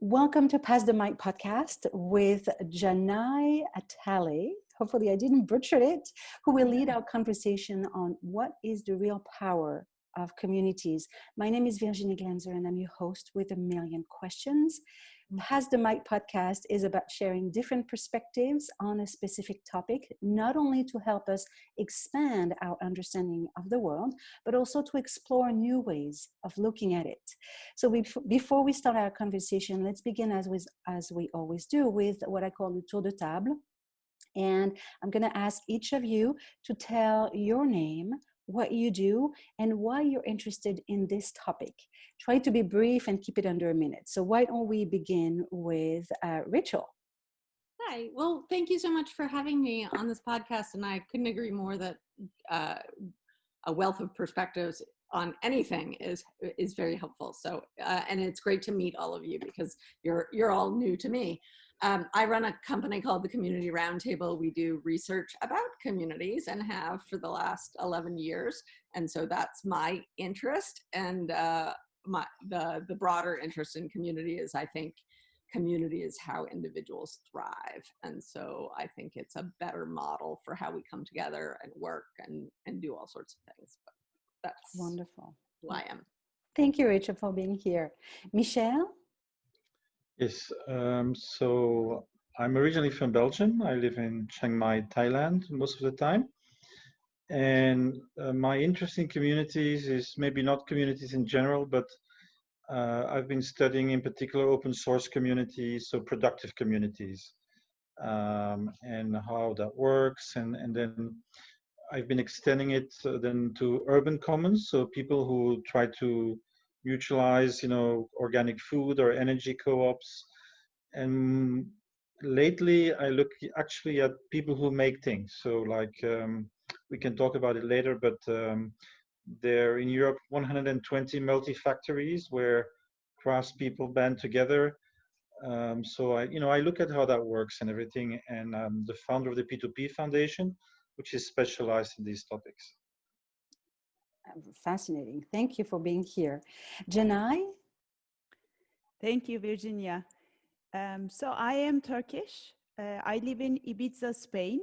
Welcome to Pass the Mic podcast with Canay Atalay. Hopefully I didn't butcher it, who will lead our conversation on what is the real power of communities. My name is Virginie Glanzer and I'm your host with a million questions. Pass the Mic podcast is about sharing different perspectives on a specific topic, not only to help us expand our understanding of the world, but also to explore new ways of looking at it. So before we start our conversation, let's begin as we always do with what I call the tour de table. And I'm going to ask each of you to tell your name, what you do, and why you're interested in this topic. Try to be brief and keep it under a minute. So why don't we begin with Rachel? Hi, well, thank you so much for having me on this podcast. And I couldn't agree more that a wealth of perspectives on anything is very helpful. So, and it's great to meet all of you because you're all new to me. I run a company called the Community Roundtable. We do research about communities and have for the last 11 years. And so that's my interest. And the broader interest in community is, I think, community is how individuals thrive. And so I think it's a better model for how we come together and work and do all sorts of things. But that's wonderful. Who I am. Thank you, Rachel, for being here. Michel? Yes, so I'm originally from Belgium. I live in Chiang Mai, Thailand, most of the time. And my interest in communities is maybe not communities in general, but I've been studying in particular open source communities, so productive communities, and how that works. And then I've been extending it then to urban commons, so people who try to mutualize, organic food or energy co-ops. And lately I look actually at people who make things. So like, we can talk about it later, but there in Europe, 120 multi-factories where craftspeople band together. So I look at how that works and everything, and I'm the founder of the P2P Foundation, which is specialized in these topics. Fascinating. Thank you for being here. Canay? Thank you, Virginia. So I am Turkish. I live in Ibiza, Spain,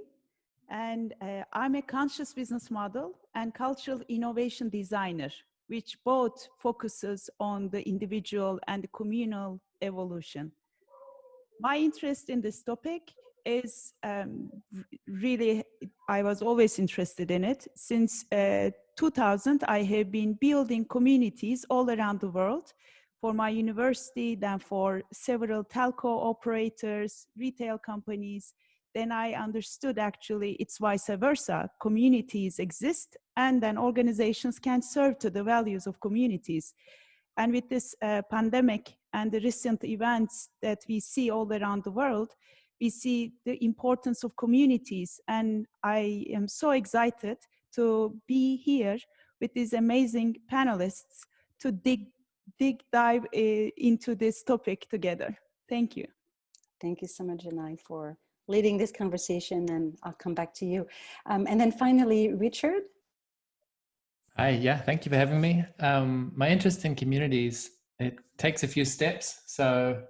and I'm a conscious business model and cultural innovation designer, which both focuses on the individual and the communal evolution. My interest in this topic is really, I was always interested in it. Since 2000, I have been building communities all around the world for my university, then for several telco operators, retail companies. Then I understood actually it's vice versa. Communities exist and then organizations can serve to the values of communities. And with this pandemic and the recent events that we see all around the world, we see the importance of communities. And I am so excited to be here with these amazing panelists to dive into this topic together. Thank you. Thank you so much, Canay, for leading this conversation, and I'll come back to you. And then finally, Richard. Hi, yeah, thank you for having me. My interest in communities, it takes a few steps. So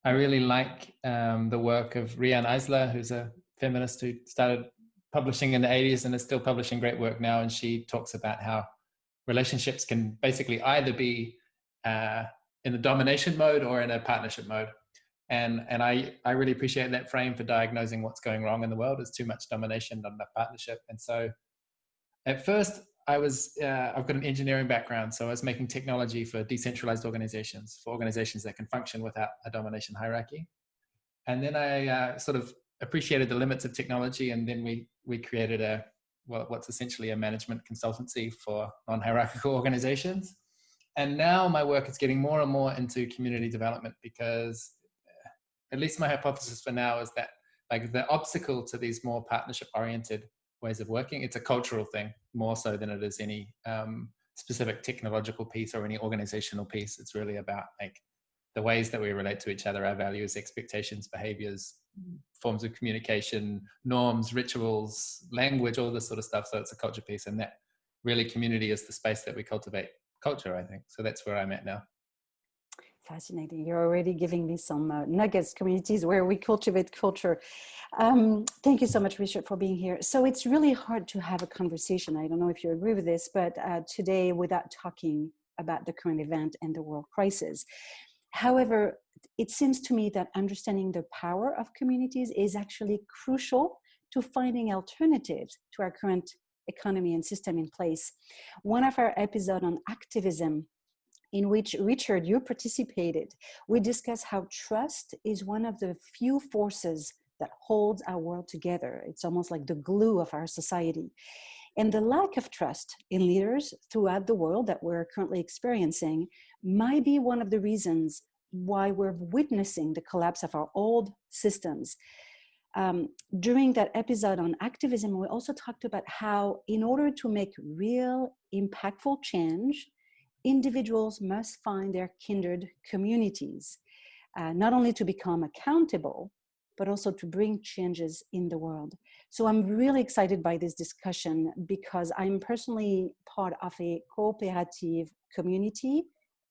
I really like the work of Riane Eisler, who's a feminist who started publishing in the 80s and is still publishing great work now. And she talks about how relationships can basically either be in the domination mode or in a partnership mode. And I really appreciate that frame for diagnosing what's going wrong in the world. There's too much domination, not enough partnership. And so at first I've got an engineering background. So I was making technology for decentralized organizations, for organizations that can function without a domination hierarchy. And then I sort of appreciated the limits of technology. And then we created what's essentially a management consultancy for non-hierarchical organizations. And now my work is getting more and more into community development, because at least my hypothesis for now is that like the obstacle to these more partnership oriented ways of working, it's a cultural thing more so than it is any specific technological piece or any organizational piece. It's really about like the ways that we relate to each other, our values, expectations, behaviors, forms of communication, norms, rituals, language, all this sort of stuff. So it's a culture piece, and that really community is the space that we cultivate culture, I think. So that's where I'm at now. Fascinating. You're already giving me some nuggets, communities where we cultivate culture. Thank you so much, Richard, for being here. So it's really hard to have a conversation. I don't know if you agree with this, but today without talking about the current event and the world crisis. However, it seems to me that understanding the power of communities is actually crucial to finding alternatives to our current economy and system in place. One of our episodes on activism, in which, Richard, you participated, we discussed how trust is one of the few forces that holds our world together. It's almost like the glue of our society. And the lack of trust in leaders throughout the world that we're currently experiencing might be one of the reasons why we're witnessing the collapse of our old systems. During that episode on activism, we also talked about how in order to make real impactful change, individuals must find their kindred communities, not only to become accountable, but also to bring changes in the world. So I'm really excited by this discussion because I'm personally part of a cooperative community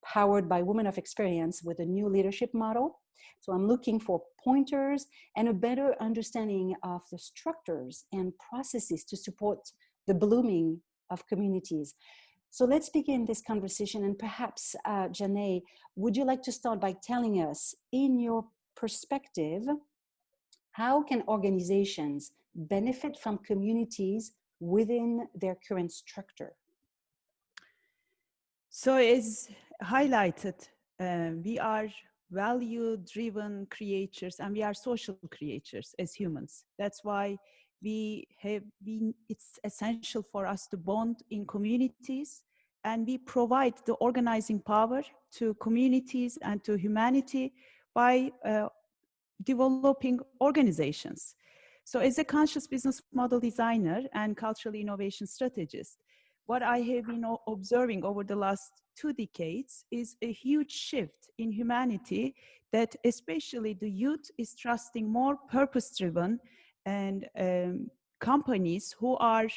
powered by women of experience with a new leadership model. So I'm looking for pointers and a better understanding of the structures and processes to support the blooming of communities. So let's begin this conversation, and perhaps, Canay, would you like to start by telling us, in your perspective, how can organizations benefit from communities within their current structure? So as highlighted, we are value-driven creatures and we are social creatures as humans. That's why it's essential for us to bond in communities, and we provide the organizing power to communities and to humanity by developing organizations. So as a conscious business model designer and cultural innovation strategist, what I have been observing over the last 2 decades is a huge shift in humanity, that especially the youth is trusting more purpose-driven and companies who are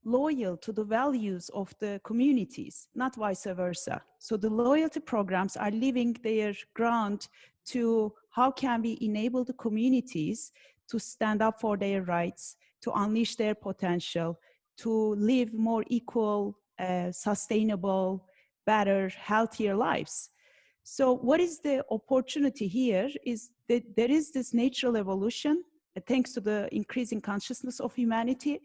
loyal to the values of the communities, not vice versa. So the loyalty programs are leaving their ground to how can we enable the communities to stand up for their rights, to unleash their potential, to live more equal, sustainable, better, healthier lives. So what is the opportunity here is that there is this natural evolution, thanks to the increasing consciousness of humanity.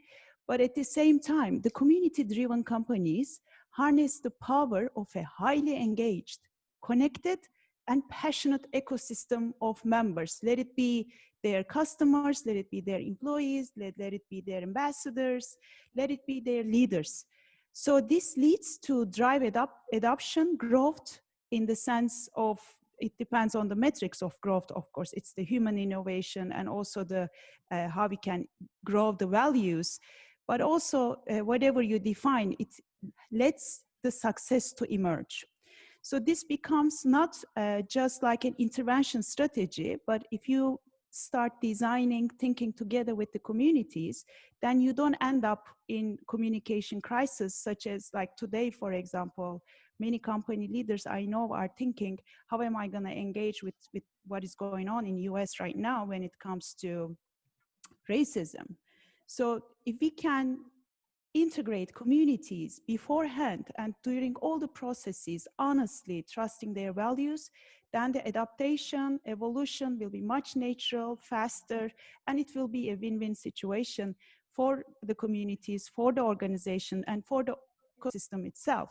But at the same time, the community-driven companies harness the power of a highly engaged, connected, and passionate ecosystem of members. Let it be their customers, let it be their employees, let it be their ambassadors, let it be their leaders. So this leads to drive adoption, growth, in the sense of, it depends on the metrics of growth, of course. It's the human innovation and also the how we can grow the values. But also, whatever you define, it lets the success to emerge. So this becomes not just like an intervention strategy, but if you start designing, thinking together with the communities, then you don't end up in communication crisis, such as like today, for example, many company leaders I know are thinking, how am I going to engage with what is going on in the US right now when it comes to racism? So if we can integrate communities beforehand and during all the processes, honestly trusting their values, then the adaptation, evolution will be much natural, faster, and it will be a win-win situation for the communities, for the organization, and for the ecosystem itself.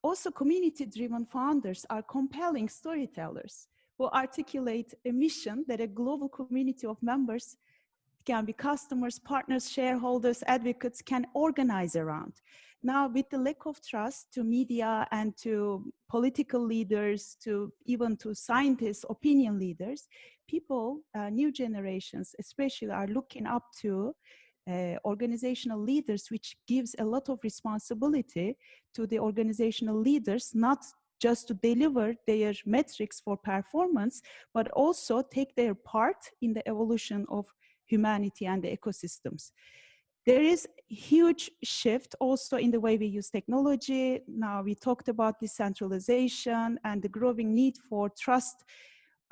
Also, community-driven founders are compelling storytellers who articulate a mission that a global community of members, can be customers, partners, shareholders, advocates, can organize around. Now, with the lack of trust to media and to political leaders, to even to scientists, opinion leaders, people, new generations especially, are looking up to organizational leaders, which gives a lot of responsibility to the organizational leaders, not just to deliver their metrics for performance, but also take their part in the evolution of humanity and the ecosystems. There is huge shift also in the way we use technology. Now we talked about decentralization and the growing need for trust.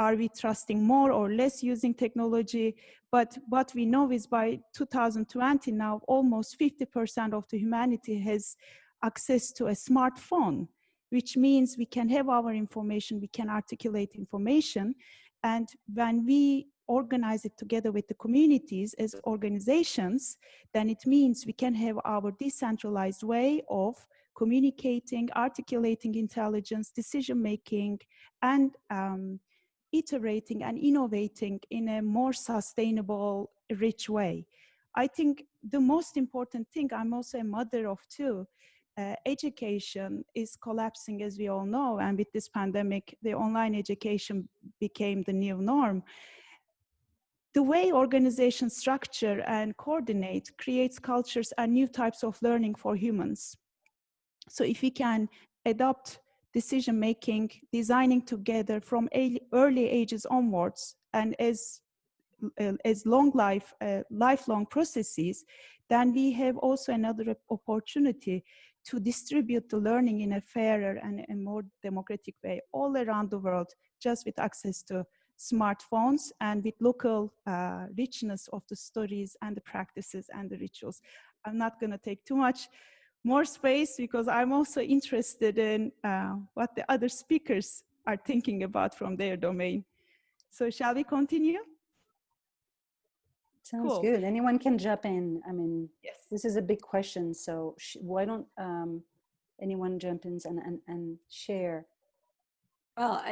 Are we trusting more or less using technology? But what we know is by 2020 now, almost 50% of the humanity has access to a smartphone, which means we can have our information, we can articulate information. And when we organize it together with the communities as organizations, then it means we can have our decentralized way of communicating, articulating intelligence, decision-making, and iterating and innovating in a more sustainable, rich way. I think the most important thing, I'm also a mother of two, education is collapsing, as we all know, and with this pandemic, the online education became the new norm. The way organizations structure and coordinate creates cultures and new types of learning for humans. So if we can adopt decision-making, designing together from early ages onwards, and as lifelong processes, then we have also another opportunity to distribute the learning in a fairer and a more democratic way all around the world, just with access to smartphones and with local richness of the stories and the practices and the rituals. I'm not going to take too much more space because I'm also interested in what the other speakers are thinking about from their domain. So shall we continue? Sounds Cool. good. Anyone can jump in. I mean, Yes. this is a big question. So why don't anyone jump in and share? Well,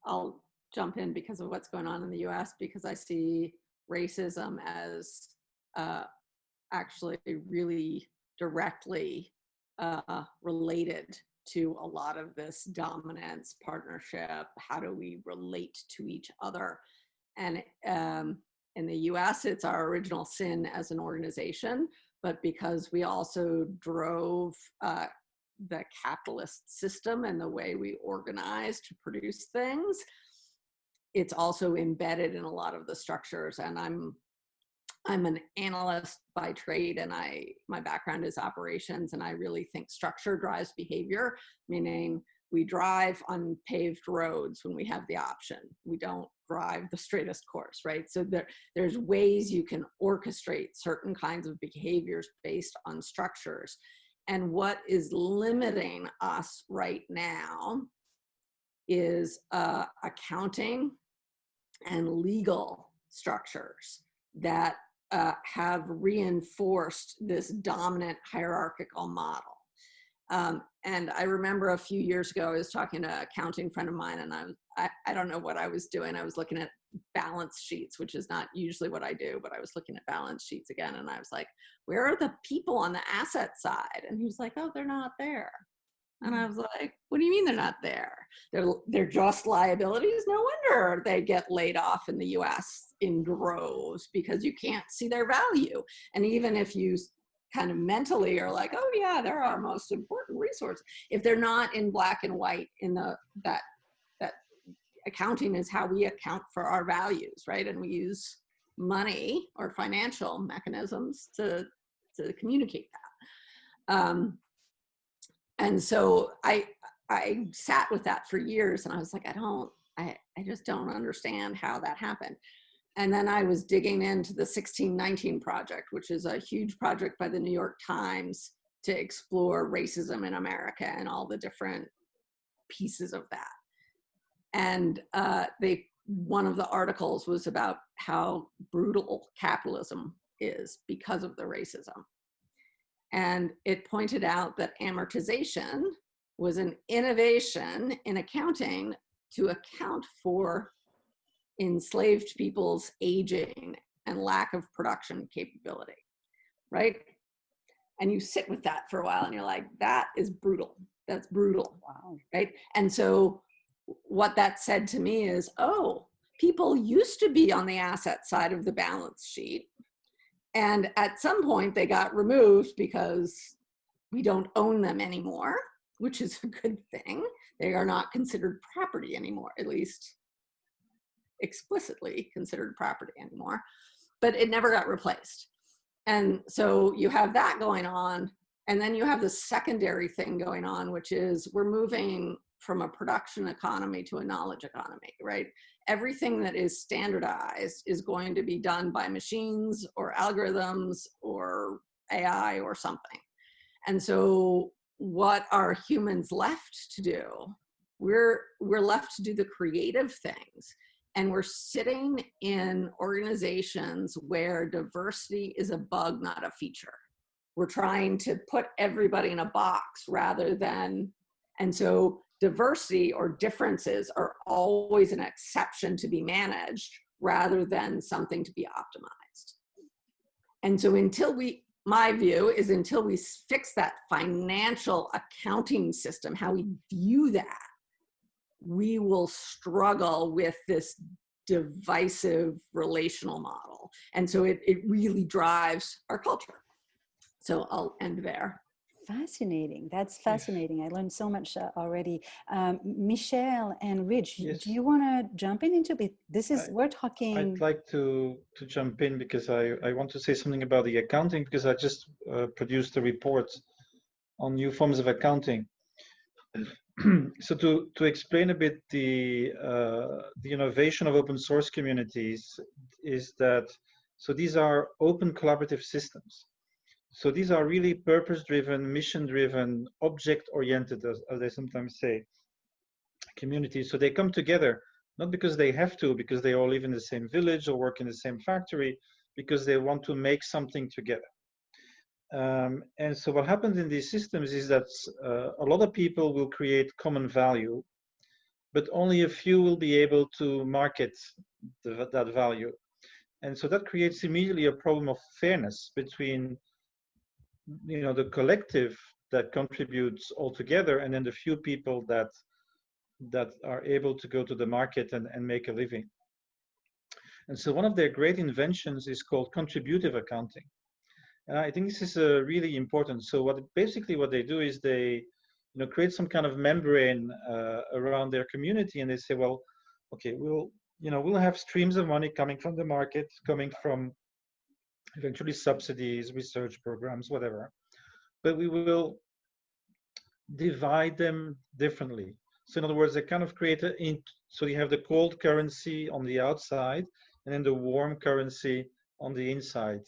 I'll jump in because of what's going on in the US, because I see racism as actually really directly related to a lot of this dominance, partnership. How do we relate to each other? And in the US, it's our original sin as an organization, but because we also drove the capitalist system and the way we organize to produce things, it's also embedded in a lot of the structures. And I'm an analyst by trade, and my background is operations, and I really think structure drives behavior, meaning we drive on paved roads when we have the option. We don't drive the straightest course, right? So there's ways you can orchestrate certain kinds of behaviors based on structures. And what is limiting us right now is accounting and legal structures that have reinforced this dominant hierarchical model. And I remember a few years ago, I was talking to an accounting friend of mine, and I don't know what I was doing. I was looking at balance sheets, which is not usually what I do, but I was looking at balance sheets again. And I was like, where are the people on the asset side? And he was like, oh, they're not there. And I was like, what do you mean they're not there? They're just liabilities? No wonder they get laid off in the US in droves, because you can't see their value. And even if you kind of mentally are like, oh yeah, they're our most important resource, if they're not in black and white in that accounting is how we account for our values, right? And we use money or financial mechanisms to communicate that. And so I sat with that for years, and I was like, I just don't understand how that happened. And then I was digging into the 1619 Project, which is a huge project by the New York Times to explore racism in America and all the different pieces of that. And one of the articles was about how brutal capitalism is because of the racism. And it pointed out that amortization was an innovation in accounting to account for enslaved people's aging and lack of production capability, right? And you sit with that for a while and you're like, that is brutal. That's brutal, wow, right? And so what that said to me is, oh, people used to be on the asset side of the balance sheet. And at some point they got removed because we don't own them anymore, which is a good thing. They are not considered property anymore, at least explicitly considered property anymore, but it never got replaced. And so you have that going on. And then you have the secondary thing going on, which is we're moving from a production economy to a knowledge economy, right? Everything that is standardized is going to be done by machines or algorithms or AI or something. And so what are humans left to do? We're left to do the creative things. And we're sitting in organizations where diversity is a bug, not a feature. We're trying to put everybody in a box rather than, and so diversity or differences are always an exception to be managed rather than something to be optimized. And so my view is until we fix that financial accounting system, how we view that, we will struggle with this divisive relational model. And so it really drives our culture. So I'll end there. Fascinating. That's fascinating. I learned so much already. Michel and Rich, Yes. do you want to jump into it? We're talking. I'd like to jump in because I want to say something about the accounting, because I just produced a report on new forms of accounting. So to explain a bit the innovation of open source communities is that, so these are open collaborative systems. So these are really purpose-driven, mission-driven, object-oriented, as they sometimes say, communities. So they come together, not because they have to, because they all live in the same village or work in the same factory, because they want to make something together. And so what happens in these systems is that a lot of people will create common value, but only a few will be able to market that value. And so that creates immediately a problem of fairness between the collective that contributes all together and then the few people that are able to go to the market and make a living. And so one of their great inventions is called contributive accounting. And I think this is really important. So what they do is they create some kind of membrane around their community, and they say, well, okay, we'll have streams of money coming from the market, coming from eventually subsidies, research programs, whatever, but we will divide them differently. So in other words, they kind of create so you have the cold currency on the outside and then the warm currency on the inside,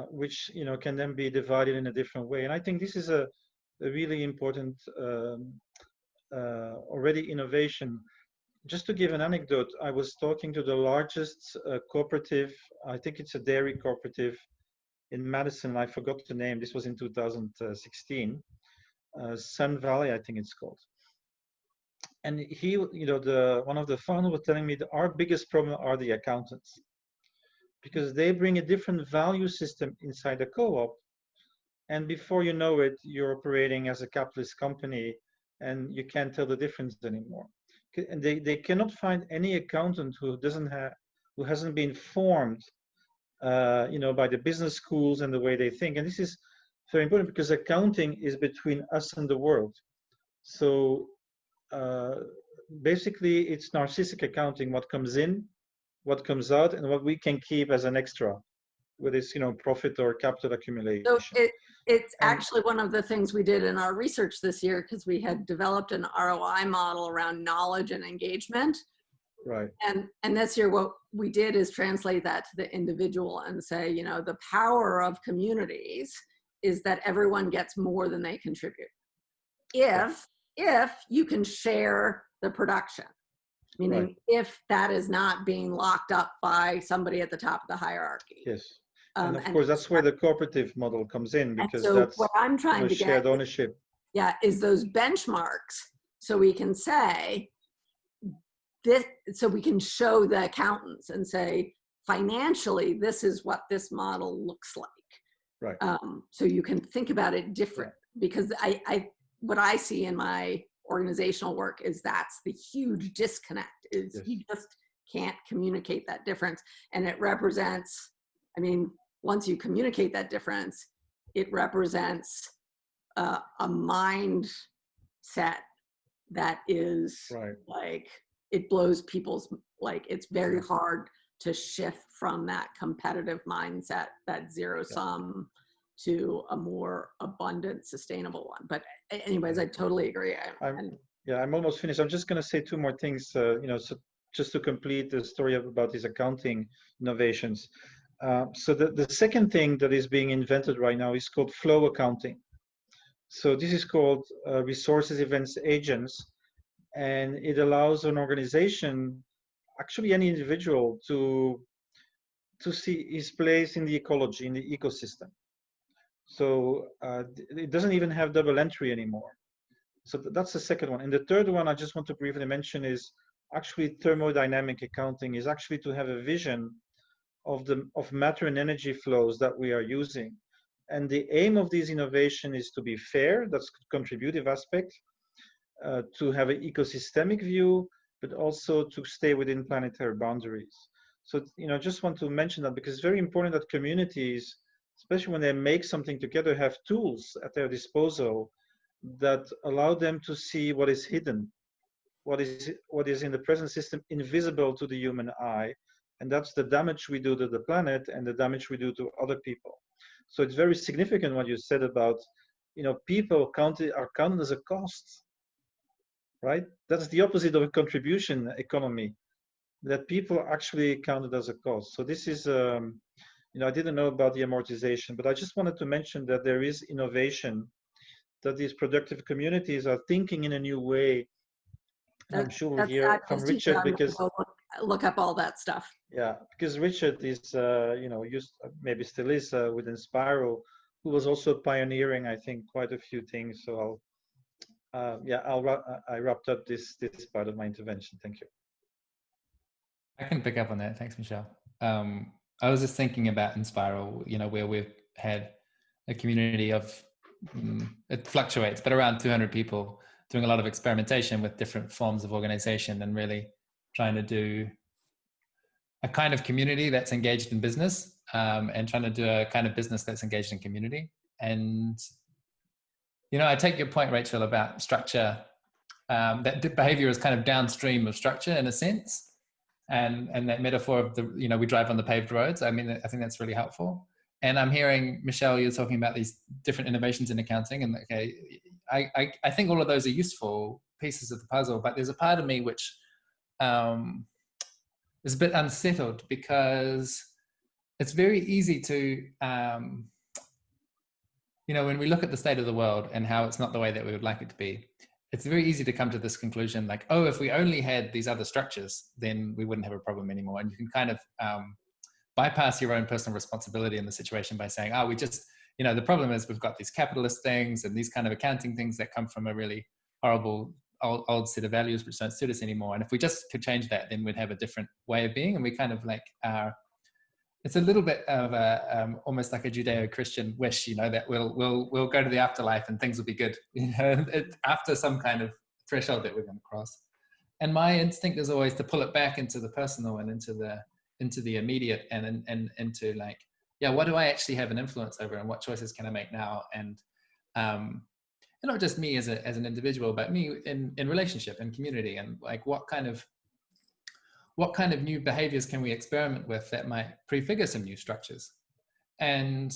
which can then be divided in a different way. And I think this is a really important already innovation. Just to give an anecdote, I was talking to the largest cooperative, I think it's a dairy cooperative in Madison. I forgot the name. This was in 2016. Sun Valley, I think it's called. And he, one of the founders was telling me that our biggest problem are the accountants, because they bring a different value system inside the co-op. And before you know it, you're operating as a capitalist company and you can't tell the difference anymore. And they cannot find any accountant who hasn't been formed, by the business schools and the way they think. And this is very important because accounting is between us and the world. So basically, it's narcissistic accounting: what comes in, what comes out, and what we can keep as an extra, whether it's profit or capital accumulation. So it's actually one of the things we did in our research this year, because we had developed an ROI model around knowledge and engagement. Right. And this year, what we did is translate that to the individual and say, the power of communities is that everyone gets more than they contribute. If you can share the production, meaning right. If that is not being locked up by somebody at the top of the hierarchy. Yes. And of course, that's where the cooperative model comes in, because so that's what I'm trying to shared get ownership. Is those benchmarks, so we can say this, so we can show the accountants and say, financially, this is what this model looks like. Right. So you can think about it different, right. Because what I see in my organizational work is that's the huge disconnect, is yes. You just can't communicate that difference. And it represents, once you communicate that difference, it represents a mindset that is right. Like, it blows people's, it's very hard to shift from that competitive mindset, that zero sum, to a more abundant, sustainable one. But anyways, I totally agree. I'm almost finished. I'm just going to say two more things, so just to complete the story about these accounting innovations. So the second thing that is being invented right now is called flow accounting. So this is called resources, events, agents, and it allows an organization, actually any individual, to see his place in the ecology, in the ecosystem. So it doesn't even have double entry anymore. So that's the second one. And the third one I just want to briefly mention is actually thermodynamic accounting, is actually to have a vision of matter and energy flows that we are using. And the aim of this innovation is to be fair, that's contributive aspect, to have an ecosystemic view, but also to stay within planetary boundaries. So, just want to mention that because it's very important that communities, especially when they make something together, have tools at their disposal that allow them to see what is hidden, what is in the present system invisible to the human eye, and that's the damage we do to the planet and the damage we do to other people. So it's very significant what you said about, people are counted as a cost, right? That's the opposite of a contribution economy, that people are actually counted as a cost. So this is, I didn't know about the amortization, but I just wanted to mention that there is innovation, that these productive communities are thinking in a new way. I'm sure we'll hear from Richard, because look up all that stuff. Yeah, because Richard is, maybe still is with Inspiral, who was also pioneering, I think, quite a few things. So I wrapped up this part of my intervention. Thank you. I can pick up on that. Thanks, Michel. I was just thinking about Inspiral, where we've had a community of, it fluctuates, but around 200 people doing a lot of experimentation with different forms of organization and really trying to do a kind of community that's engaged in business, and trying to do a kind of business that's engaged in community. And, I take your point, Rachel, about structure, that behavior is kind of downstream of structure in a sense. And that metaphor of we drive on the paved roads. I mean, I think that's really helpful. And I'm hearing, Michel, you're talking about these different innovations in accounting, and I think all of those are useful pieces of the puzzle, but there's a part of me which is a bit unsettled, because it's very easy to, when we look at the state of the world and how it's not the way that we would like it to be, it's very easy to come to this conclusion like, oh, if we only had these other structures, then we wouldn't have a problem anymore. And you can kind of bypass your own personal responsibility in the situation by saying, we just, the problem is we've got these capitalist things and these kind of accounting things that come from a really horrible old set of values which don't suit us anymore. And if we just could change that, then we'd have a different way of being. And we kind of like it's a little bit of a almost like a Judeo-Christian wish, that we'll go to the afterlife and things will be good, after some kind of threshold that we're going to cross. And my instinct is always to pull it back into the personal and into the immediate, and into like, what do I actually have an influence over, and what choices can I make now? And not just me as an individual, but me in relationship and community, and like what kind of new behaviors can we experiment with that might prefigure some new structures? And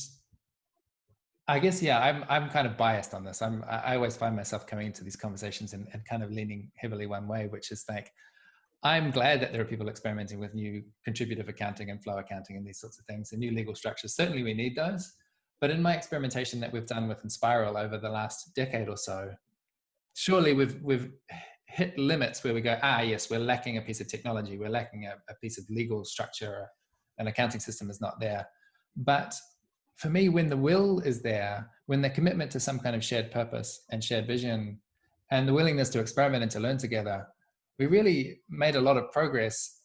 I guess, I'm kind of biased on this. I always find myself coming into these conversations and kind of leaning heavily one way, which is like, I'm glad that there are people experimenting with new contributive accounting and flow accounting and these sorts of things and new legal structures. Certainly we need those. But in my experimentation that we've done with Inspiral over the last decade or so, surely we've hit limits where we go, yes, we're lacking a piece of technology, we're lacking a piece of legal structure, an accounting system is not there. But for me, when the will is there, when the commitment to some kind of shared purpose and shared vision, and the willingness to experiment and to learn together, we really made a lot of progress,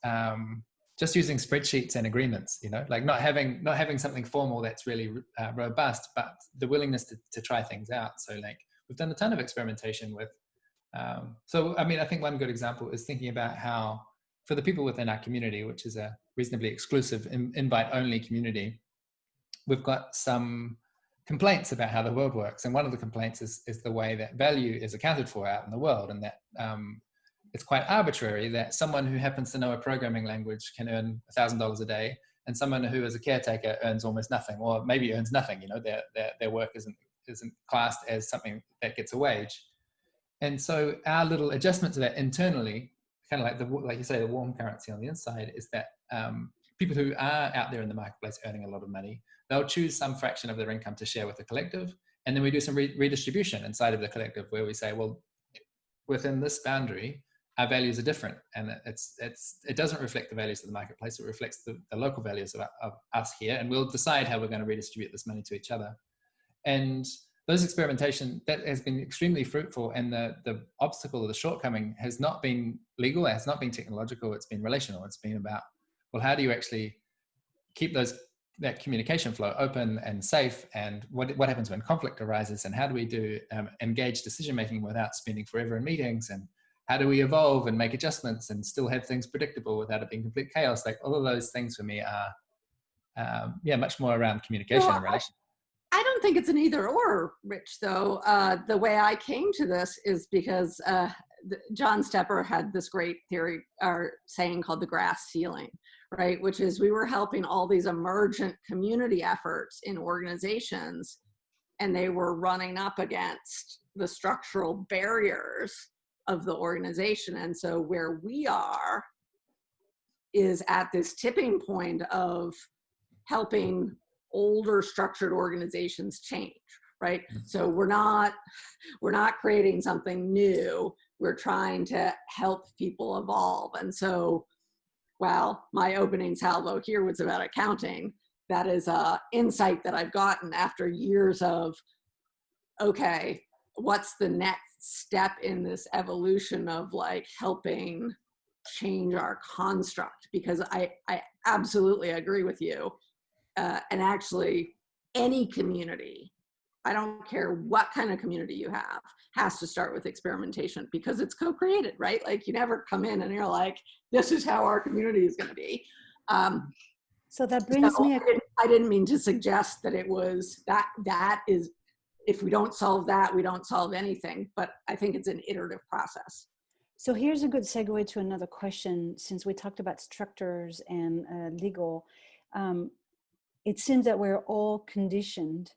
just using spreadsheets and agreements, like not having something formal that's really robust, but the willingness to try things out. So like we've done a ton of experimentation with, I think one good example is thinking about how for the people within our community, which is a reasonably exclusive invite-only community, we've got some complaints about how the world works. And one of the complaints is the way that value is accounted for out in the world, and that it's quite arbitrary that someone who happens to know a programming language can earn $1,000 a day, and someone who is a caretaker earns almost nothing, or maybe earns nothing. You know, their work isn't classed as something that gets a wage. And so our little adjustment to that internally, kind of like you say, the warm currency on the inside, is that people who are out there in the marketplace earning a lot of money, they'll choose some fraction of their income to share with the collective. And then we do some redistribution inside of the collective where we say, well, within this boundary, our values are different. And it doesn't reflect the values of the marketplace. It reflects the local values of us here. And we'll decide how we're going to redistribute this money to each other. And those experimentation, that has been extremely fruitful. And the obstacle or the shortcoming has not been legal, it has not been technological, it's been relational. It's been about, well, how do you actually keep that communication flow open and safe, and what happens when conflict arises, and how do we do engage decision-making without spending forever in meetings, and how do we evolve and make adjustments and still have things predictable without it being complete chaos? Like all of those things for me are, much more around communication and relation. I don't think it's an either or, Rich, though. The way I came to this is because John Stepper had this great theory or saying called the grass ceiling, right? Which is we were helping all these emergent community efforts in organizations, and they were running up against the structural barriers of the organization. And so where we are is at this tipping point of helping older structured organizations change, right? So we're not creating something new. We're trying to help people evolve. And so while my opening salvo here was about accounting, that is an insight that I've gotten after years of, okay, what's the next step in this evolution of like helping change our construct? Because I absolutely agree with you. And actually, any community, I don't care what kind of community you have, has to start with experimentation because it's co-created, right? Like you never come in and you're like, this is how our community is going to be. So that brings me. I didn't mean to suggest that it was that is, if we don't solve that, we don't solve anything. But I think it's an iterative process. So here's a good segue to another question. Since we talked about structures and legal, it seems that we're all conditioned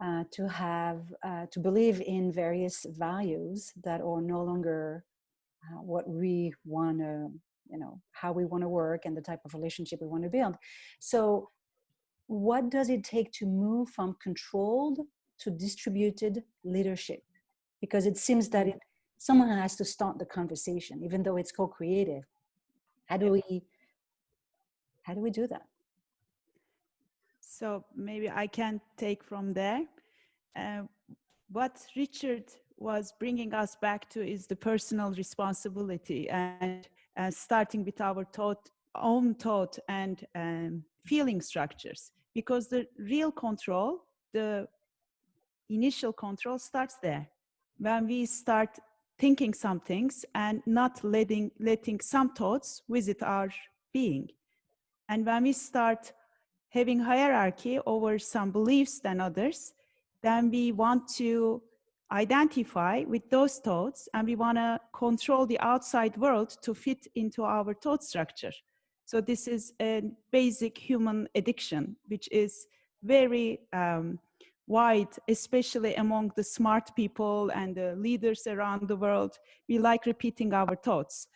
to believe in various values that are no longer what we want to, how we want to work and the type of relationship we want to build. So what does it take to move from controlled to distributed leadership? Because it seems that someone has to start the conversation, even though it's co-creative. How do we do that? So maybe I can take from there. What Richard was bringing us back to is the personal responsibility and starting with our own thought and feeling structures. Because the real control, the initial control starts there. When we start thinking some things and not letting some thoughts visit our being. And when we start having hierarchy over some beliefs than others, then we want to identify with those thoughts and we want to control the outside world to fit into our thought structure. So this is a basic human addiction, which is very wide, especially among the smart people and the leaders around the world. We like repeating our thoughts.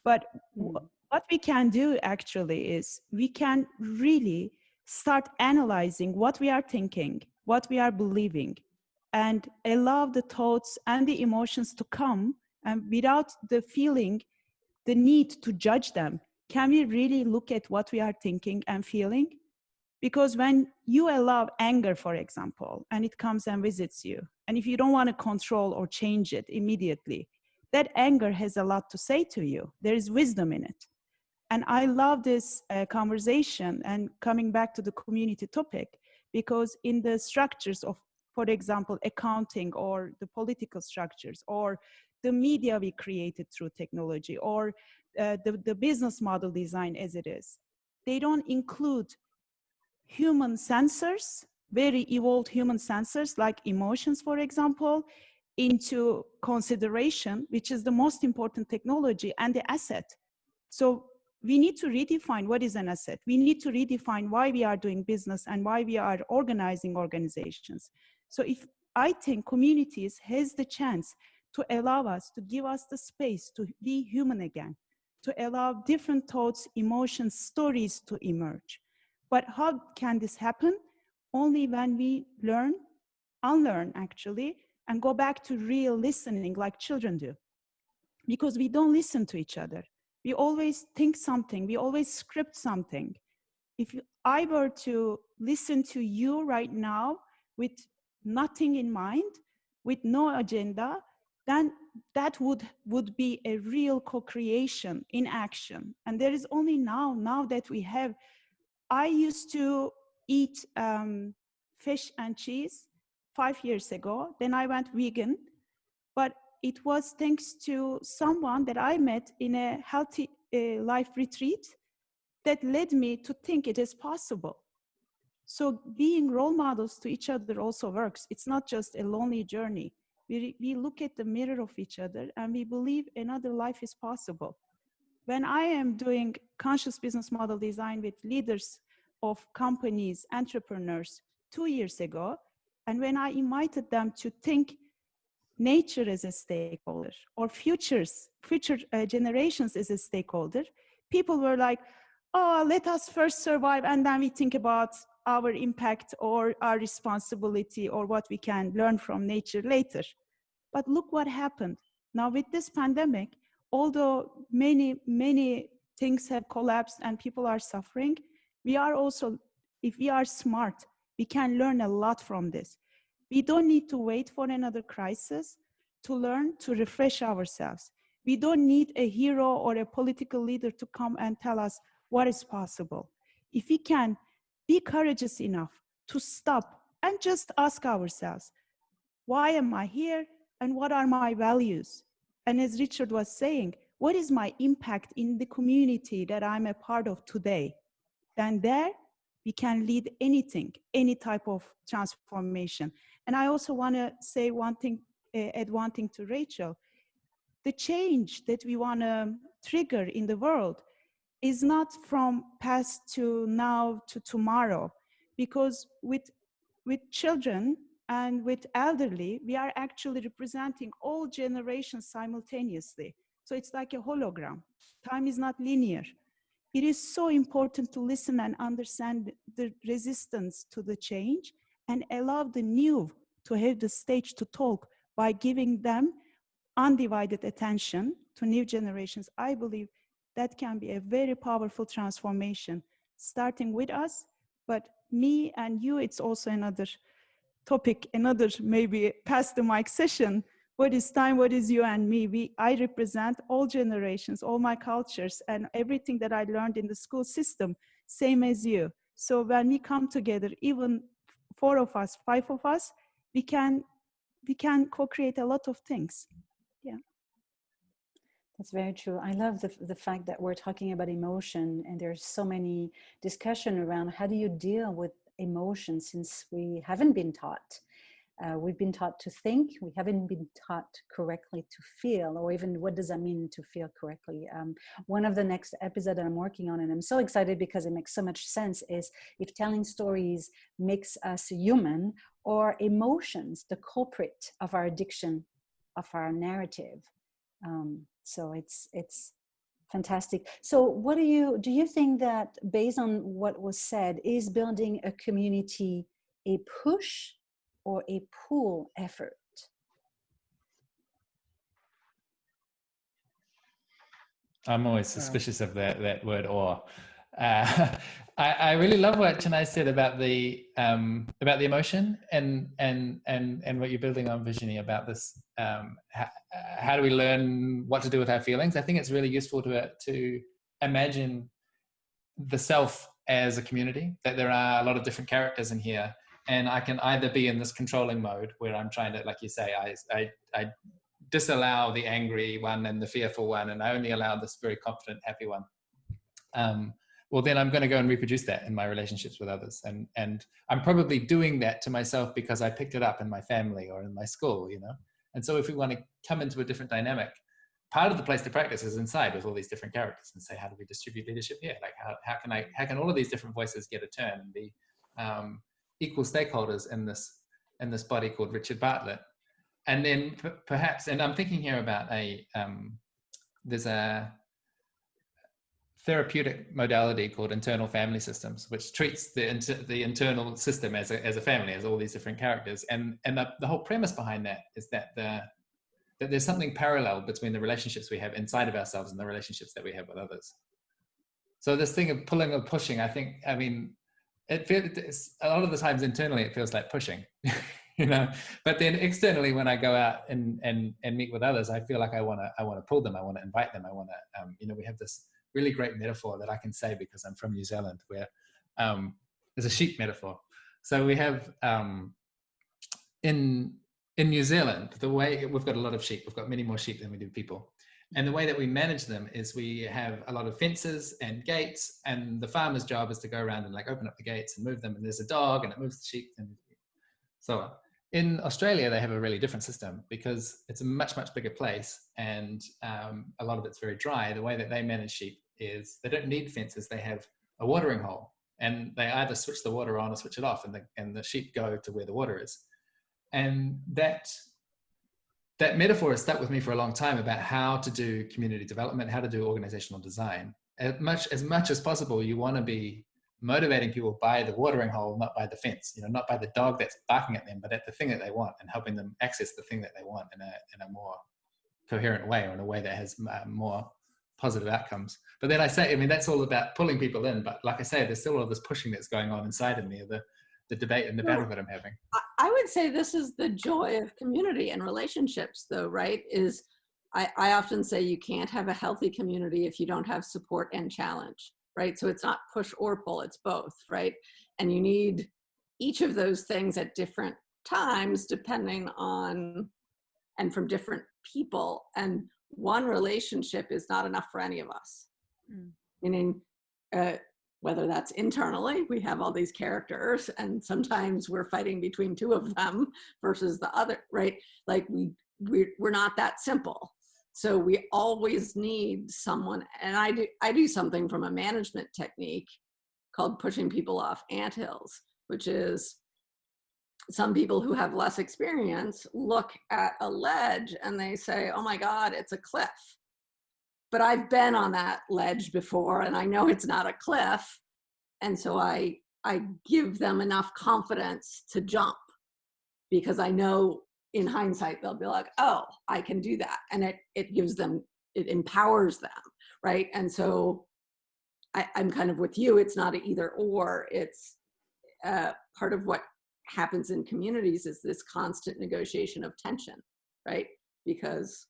But what we can do actually is we can really start analyzing what we are thinking, what we are believing, and allow the thoughts and the emotions to come, and without the feeling, the need to judge them. Can we really look at what we are thinking and feeling? Because when you allow anger, for example, and it comes and visits you, and if you don't want to control or change it immediately, that anger has a lot to say to you. There is wisdom in it. And I love this conversation and coming back to the community topic, because in the structures of, for example, accounting or the political structures or the media we created through technology or the business model design as it is, they don't include human sensors, very evolved human sensors like emotions, for example, into consideration, which is the most important technology and the asset. So we need to redefine what is an asset. We need to redefine why we are doing business and why we are organizing organizations. So if I think communities has the chance to allow us, to give us the space to be human again, to allow different thoughts, emotions, stories to emerge. But how can this happen? Only when we learn, unlearn actually, and go back to real listening like children do. Because we don't listen to each other. We always think something, we always script something. If I were to listen to you right now with nothing in mind, with no agenda, then that would be a real co-creation in action. And there is only now that we have. I used to eat fish and cheese 5 years ago. Then I went vegan, but it was thanks to someone that I met in a healthy life retreat that led me to think it is possible. So being role models to each other also works. It's not just a lonely journey. We look at the mirror of each other and we believe another life is possible. When I am doing conscious business model design with leaders of companies, entrepreneurs 2 years ago, and when I invited them to think nature as a stakeholder or future generations as a stakeholder, people were like, oh, let us first survive and then we think about our impact or our responsibility or what we can learn from nature later. But look what happened. Now with this pandemic, although many things have collapsed and people are suffering, we are also, if we are smart, we can learn a lot from this. We don't need to wait for another crisis to learn to refresh ourselves. We don't need a hero or a political leader to come and tell us what is possible. If we can be courageous enough to stop and just ask ourselves, why am I here and what are my values? And as Richard was saying, what is my impact in the community that I'm a part of today? Then there, we can lead anything, any type of transformation. And I also want to say one thing, add one thing to Rachel. The change that we want to trigger in the world is not from past to now to tomorrow, because with children and with elderly, we are actually representing all generations simultaneously. So it's like a hologram. Time is not linear. It is so important to listen and understand the resistance to the change and allow the new to have the stage to talk by giving them undivided attention to new generations. I believe that can be a very powerful transformation, starting with us, but me and you, it's also another topic, another maybe pass the mic session. What is time? What is you and me? I represent all generations, all my cultures, and everything that I learned in the school system, same as you. So when we come together, even 4 of us, 5 of us, we can co-create a lot of things. Yeah. That's very true. I love the fact that we're talking about emotion, and there's so many discussion around how do you deal with emotion, since we haven't been taught. We've been taught to think. We haven't been taught correctly to feel, or even what does that mean to feel correctly. One of the next episodes that I'm working on, and I'm so excited because it makes so much sense, is if telling stories makes us human, or emotions the culprit of our addiction, of our narrative. So it's fantastic. So what do you think that, based on what was said, is building a community a push or a pull effort? I'm always suspicious of that word "or." I really love what Canay said about the emotion and what you're building on, Virginie, about this. How do we learn what to do with our feelings? I think it's really useful to imagine the self as a community, that there are a lot of different characters in here, and I can either be in this controlling mode where I'm trying to, like you say, I disallow the angry one and the fearful one, and I only allow this very confident, happy one. Well, then I'm going to go and reproduce that in my relationships with others. And I'm probably doing that to myself because I picked it up in my family or in my school, you know. And so if we want to come into a different dynamic, part of the place to practice is inside with all these different characters and say, how do we distribute leadership here? Like how can all of these different voices get a turn and be equal stakeholders in this body called Richard Bartlett? And then perhaps, and I'm thinking here about there's a therapeutic modality called internal family systems, which treats the internal system as a family, as all these different characters. And the whole premise behind that is that that there's something parallel between the relationships we have inside of ourselves and the relationships that we have with others. So this thing of pulling or pushing, I mean, it's a lot of the times internally it feels like pushing, you know, but then externally when I go out and meet with others, I feel like I want to pull them, I want to invite them, I want to, you know, we have this really great metaphor that I can say because I'm from New Zealand, where there's a sheep metaphor. So we have in New Zealand, the way we've got a lot of sheep, we've got many more sheep than we do people. And the way that we manage them is we have a lot of fences and gates, and the farmer's job is to go around and like open up the gates and move them. And there's a dog and it moves the sheep and so on. In Australia, they have a really different system because it's a much, much bigger place and a lot of it's very dry. The way that they manage sheep is they don't need fences. They have a watering hole and they either switch the water on or switch it off, and the sheep go to where the water is. And that metaphor has stuck with me for a long time about how to do community development, how to do organizational design. As much as possible, you want to be motivating people by the watering hole, not by the fence, you know, not by the dog that's barking at them, but at the thing that they want and helping them access the thing that they want in a more coherent way, or in a way that has more positive outcomes. But then I mean, that's all about pulling people in. But like I say, there's still all this pushing that's going on inside of me, the debate and the battle that I'm having. I would say this is the joy of community and relationships, though, right? Is I often say you can't have a healthy community if you don't have support and challenge, right? So it's not push or pull, it's both, right? And you need each of those things at different times, depending on, and from different people. And one relationship is not enough for any of us. Meaning, whether that's internally, we have all these characters and sometimes we're fighting between two of them versus the other, right? Like we're not that simple. So we always need someone, and I do something from a management technique called pushing people off anthills, which is some people who have less experience look at a ledge and they say, oh my God, it's a cliff. But I've been on that ledge before and I know it's not a cliff. And so I give them enough confidence to jump, because I know in hindsight, they'll be like, oh, I can do that. And it empowers them, right? And so I'm kind of with you. It's not an either or. It's part of what happens in communities is this constant negotiation of tension, right? Because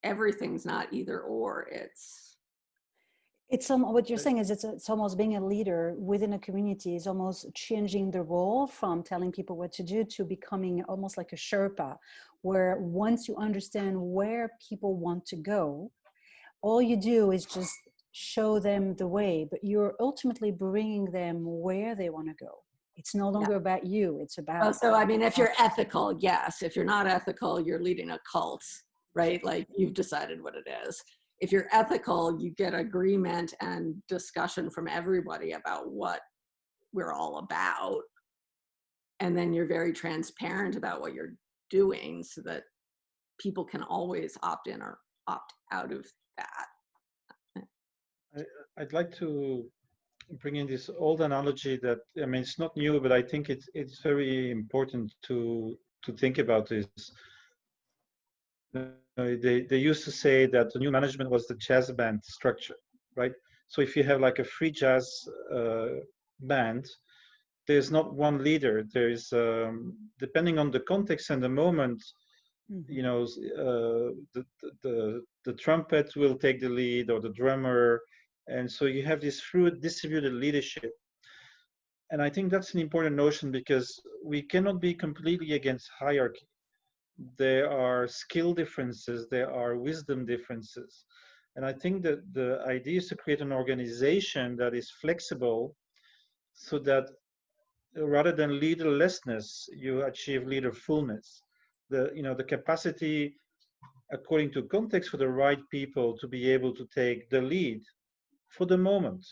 everything's not either or. It's what you're saying is it's almost being a leader within a community is almost changing the role from telling people what to do to becoming almost like a Sherpa, where once you understand where people want to go, all you do is just show them the way, but you're ultimately bringing them where they want to go. It's no longer about you, it's about... Well, so I mean, if you're ethical, yes. If you're not ethical, you're leading a cult, right? Like you've decided what it is. If you're ethical, you get agreement and discussion from everybody about what we're all about. And then you're very transparent about what you're doing so that people can always opt in or opt out of that. I'd like to bring in this old analogy that, I mean, it's not new, but I think it's very important to think about this. They used to say that the new management was the jazz band structure, right? So if you have like a free jazz band, there's not one leader. There's, depending on the context and the moment, you know, the trumpet will take the lead, or the drummer. And so you have this fluid distributed leadership. And I think that's an important notion, because we cannot be completely against hierarchy. There are skill differences, there are wisdom differences. And I think that the idea is to create an organization that is flexible, so that rather than leaderlessness, you achieve leaderfulness. the capacity, according to context, for the right people to be able to take the lead for the moment.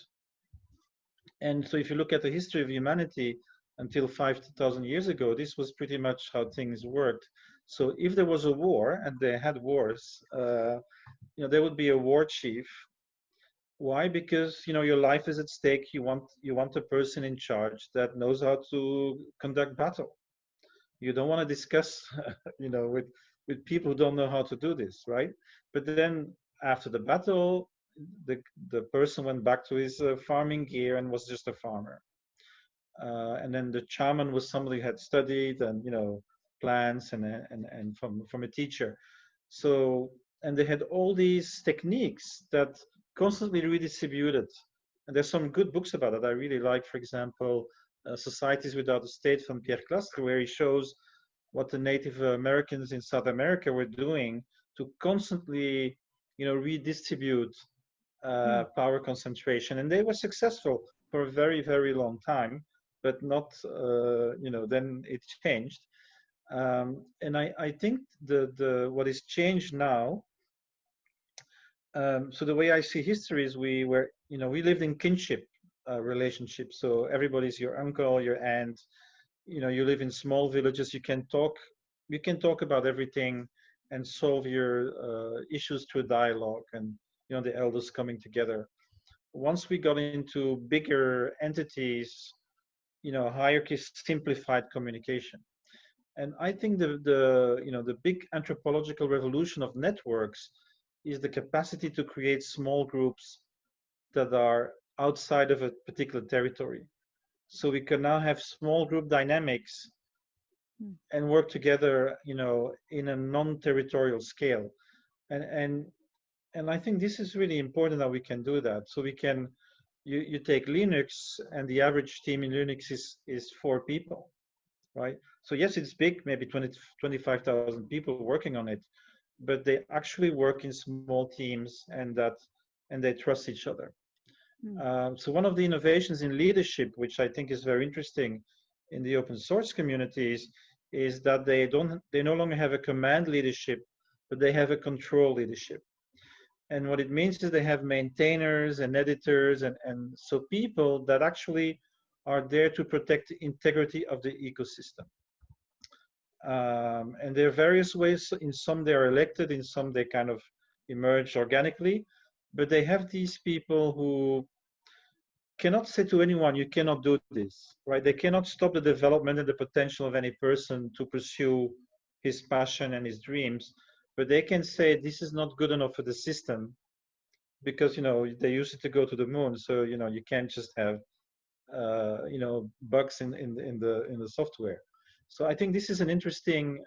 And so if you look at the history of humanity until 5,000 years ago, this was pretty much how things worked. So if there was a war, and they had wars, there would be a war chief. Why? Because your life is at stake. You want a person in charge that knows how to conduct battle. You don't want to discuss, with people who don't know how to do this, right? But then after the battle, the person went back to his farming gear and was just a farmer. And then the chairman was somebody who had studied and plants and from a teacher. So, and they had all these techniques that constantly redistributed. And there's some good books about it. I really like, for example, Societies Without a State from Pierre Clastre, where he shows what the Native Americans in South America were doing to constantly, redistribute power concentration. And they were successful for a very, very long time, but not, then it changed. And I think what is changed now, so the way I see history is we lived in kinship relationships. So everybody's your uncle, your aunt, you live in small villages. You can talk about everything and solve your issues through dialogue and, the elders coming together. Once we got into bigger entities, hierarchies simplified communication. And I think the big anthropological revolution of networks is the capacity to create small groups that are outside of a particular territory. So we can now have small group dynamics and work together, in a non-territorial scale. And I think this is really important that we can do that. So we can, you take Linux, and the average team in Linux is 4 people, right? So yes, it's big, maybe 25,000 people working on it, but they actually work in small teams, and they trust each other. So one of the innovations in leadership, which I think is very interesting in the open source communities, is that they no longer have a command leadership, but they have a control leadership. And what it means is they have maintainers and editors, and so people that actually are there to protect the integrity of the ecosystem. And there are various ways. In some they are elected, in some they kind of emerge organically, but they have these people who cannot say to anyone, you cannot do this, right? They cannot stop the development and the potential of any person to pursue his passion and his dreams, but they can say this is not good enough for the system, because they used it to go to the moon. So you can't just have bugs in the software. So I think this is an interesting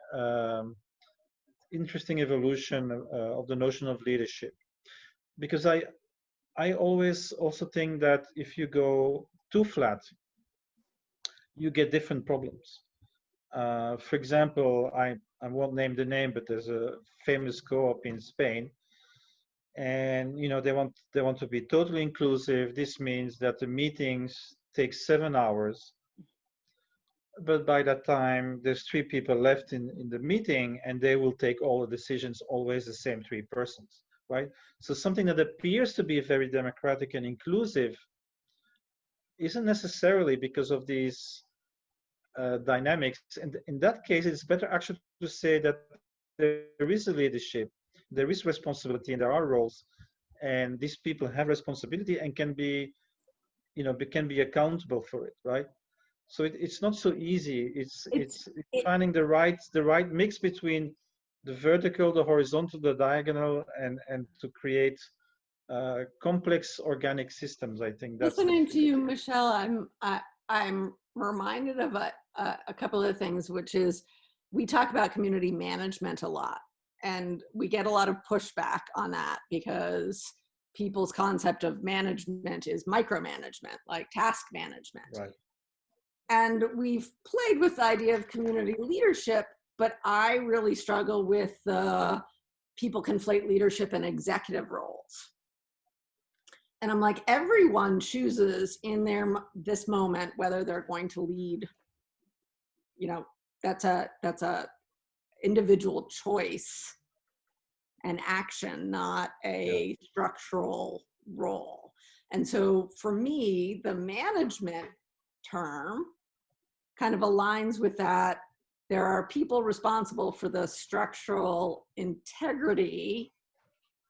evolution of the notion of leadership, because I always also think that if you go too flat, you get different problems. For example, I won't name the name, but there's a famous co-op in Spain, and they want to be totally inclusive. This means that the meetings take 7 hours, but by that time there's 3 people left in the meeting, and they will take all the decisions, always the same 3 persons, right? So something that appears to be very democratic and inclusive isn't necessarily because of these dynamics. And in that case, it's better actually to say that there is a leadership, there is responsibility, and there are roles, and these people have responsibility and can be accountable for it, right? So it's not so easy. It's finding the right mix between the vertical, the horizontal, the diagonal, and to create complex organic systems. I think that's listening to you, Michel. I'm reminded of a couple of things, which is we talk about community management a lot, and we get a lot of pushback on that because people's concept of management is micromanagement, like task management. Right. And we've played with the idea of community leadership, but I really struggle with people conflate leadership and executive roles. And I'm like, everyone chooses in this moment whether they're going to lead. That's a individual choice and action, not a structural role. And so for me, the management term kind of aligns with that. There are people responsible for the structural integrity,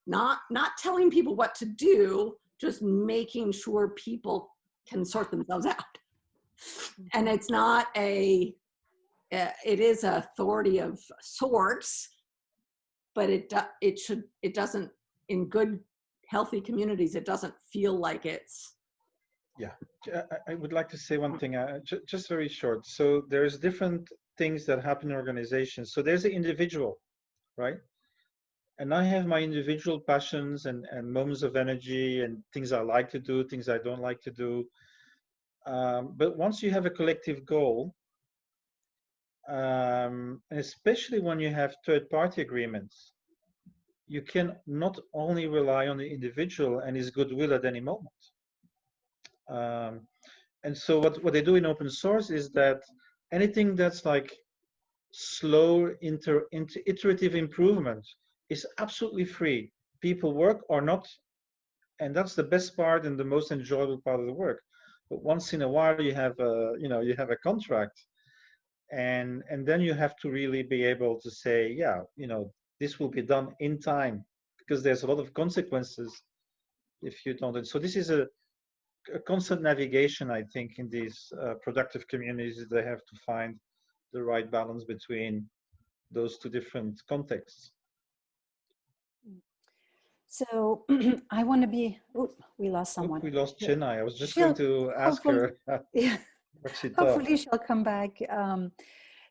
not telling people what to do, just making sure people can sort themselves out. And it's not it is an authority of sorts, but it doesn't, in good, healthy communities, it doesn't feel like it's. Yeah, I would like to say one thing, just very short. So there's different things that happen in organizations. So there's the individual, right? And I have my individual passions and moments of energy and things I like to do, things I don't like to do. But once you have a collective goal, and especially when you have third-party agreements, you can not only rely on the individual and his goodwill at any moment. And so what they do in open source is that anything that's like slow iterative improvement is absolutely free. People work or not, and that's the best part and the most enjoyable part of the work. But once in a while you have a contract, and then you have to really be able to say, yeah, this will be done in time, because there's a lot of consequences if you don't. And so this is a constant navigation, I think, in these productive communities. They have to find the right balance between those two different contexts. So I want to be, we lost someone. We lost Chennai. I was just going to ask her yeah, what she thought. Hopefully she'll come back.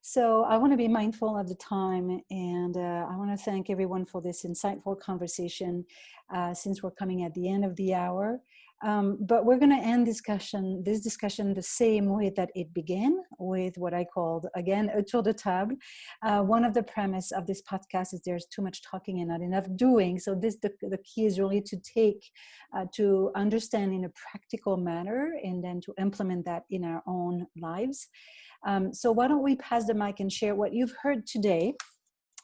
So I want to be mindful of the time, and I want to thank everyone for this insightful conversation, since we're coming at the end of the hour. But we're going to end this discussion the same way that it began, with what I called, again, a tour de table. One of the premise of this podcast is there's too much talking and not enough doing. So the key is really to understand in a practical manner, and then to implement that in our own lives. So why don't we pass the mic and share what you've heard today,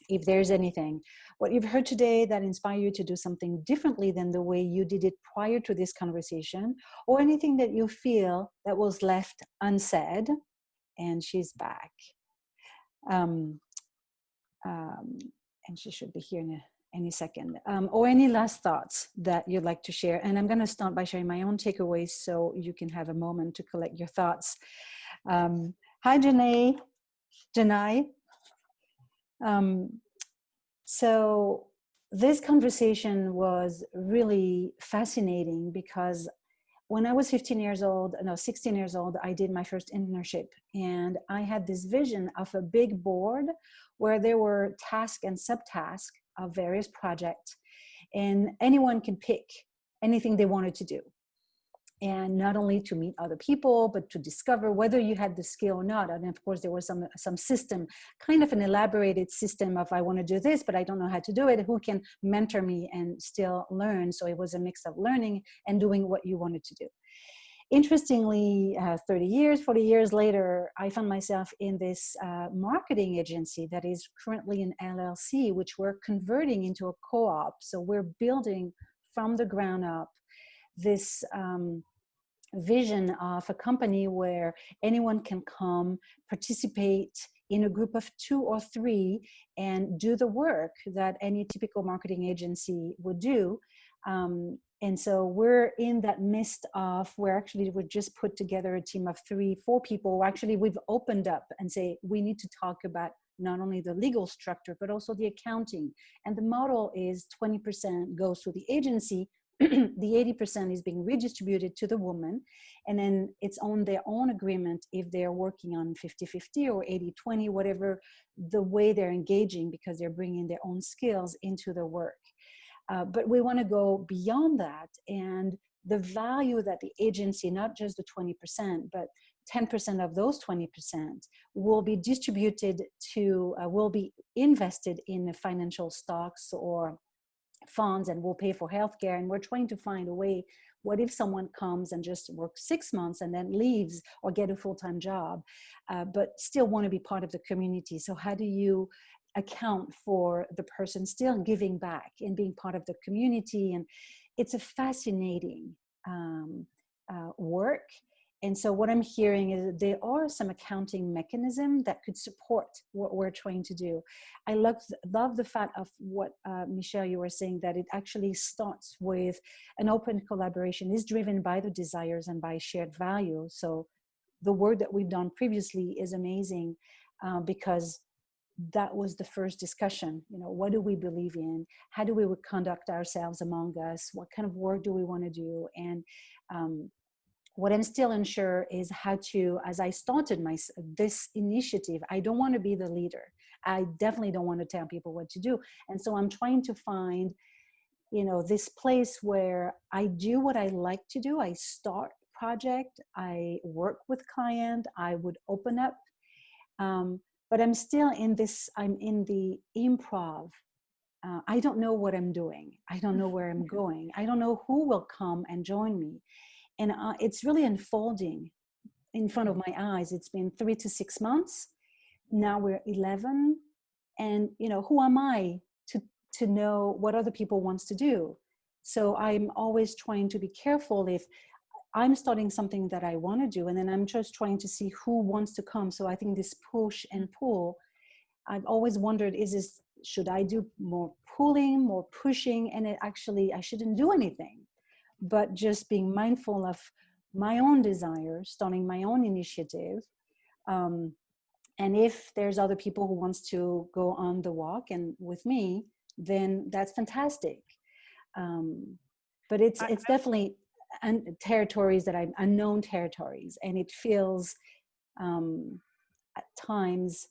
if there's anything, what you've heard today that inspired you to do something differently than the way you did it prior to this conversation, or anything that you feel that was left unsaid. And she's back. And she should be here in any second. Or any last thoughts that you'd like to share. And I'm going to start by sharing my own takeaways so you can have a moment to collect your thoughts. Hi, Canay. So this conversation was really fascinating, because when I was 16 years old, I did my first internship, and I had this vision of a big board where there were tasks and subtasks of various projects, and anyone can pick anything they wanted to do. And not only to meet other people, but to discover whether you had the skill or not. And of course, there was some system, kind of an elaborated system of, I want to do this, but I don't know how to do it. Who can mentor me and still learn? So it was a mix of learning and doing what you wanted to do. Interestingly, 40 years later, I found myself in this marketing agency that is currently an LLC, which we're converting into a co-op. So we're building from the ground up this vision of a company where anyone can come, participate in a group of 2 or 3, and do the work that any typical marketing agency would do. And so we're in that midst of where actually we just put together a team of 3-4 people. Actually, we've opened up and say, we need to talk about not only the legal structure, but also the accounting. And the model is 20% goes to the agency, the 80% is being redistributed to the woman, and then it's on their own agreement if they're working on 50-50 or 80-20, whatever the way they're engaging, because they're bringing their own skills into the work. But we want to go beyond that, and the value that the agency, not just the 20%, but 10% of those 20% will be distributed to, will be invested in financial stocks or funds, and we'll pay for healthcare. And we're trying to find a way, what if someone comes and just works 6 months and then leaves or get a full-time job, but still want to be part of the community? So how do you account for the person still giving back and being part of the community. And it's a fascinating work. And so what I'm hearing is there are some accounting mechanism that could support what we're trying to do. I love the fact of what, Michel, you were saying, that it actually starts with an open collaboration, is driven by the desires and by shared value. So the work that we've done previously is amazing, because that was the first discussion. You know, what do we believe in? How do we conduct ourselves among us? What kind of work do we want to do? And what I'm still unsure is how to, as I started this initiative, I don't want to be the leader. I definitely don't want to tell people what to do. And so I'm trying to find, you know, this place where I do what I like to do. I start project, I work with client, I would open up. But I'm still in this, I'm in the improv. I don't know what I'm doing. I don't know where I'm going. I don't know who will come and join me. And it's really unfolding in front of my eyes. It's been 3 to 6 months. Now we're 11. And, you know, who am I to know what other people wants to do? So I'm always trying to be careful if I'm starting something that I want to do, and then I'm just trying to see who wants to come. So I think this push and pull, I've always wondered, should I do more pulling, more pushing? And I shouldn't do anything, but just being mindful of my own desires, starting my own initiative. And if there's other people who wants to go on the walk and with me, then that's fantastic. But it's definitely territories that I'm unknown territories, and it feels at times,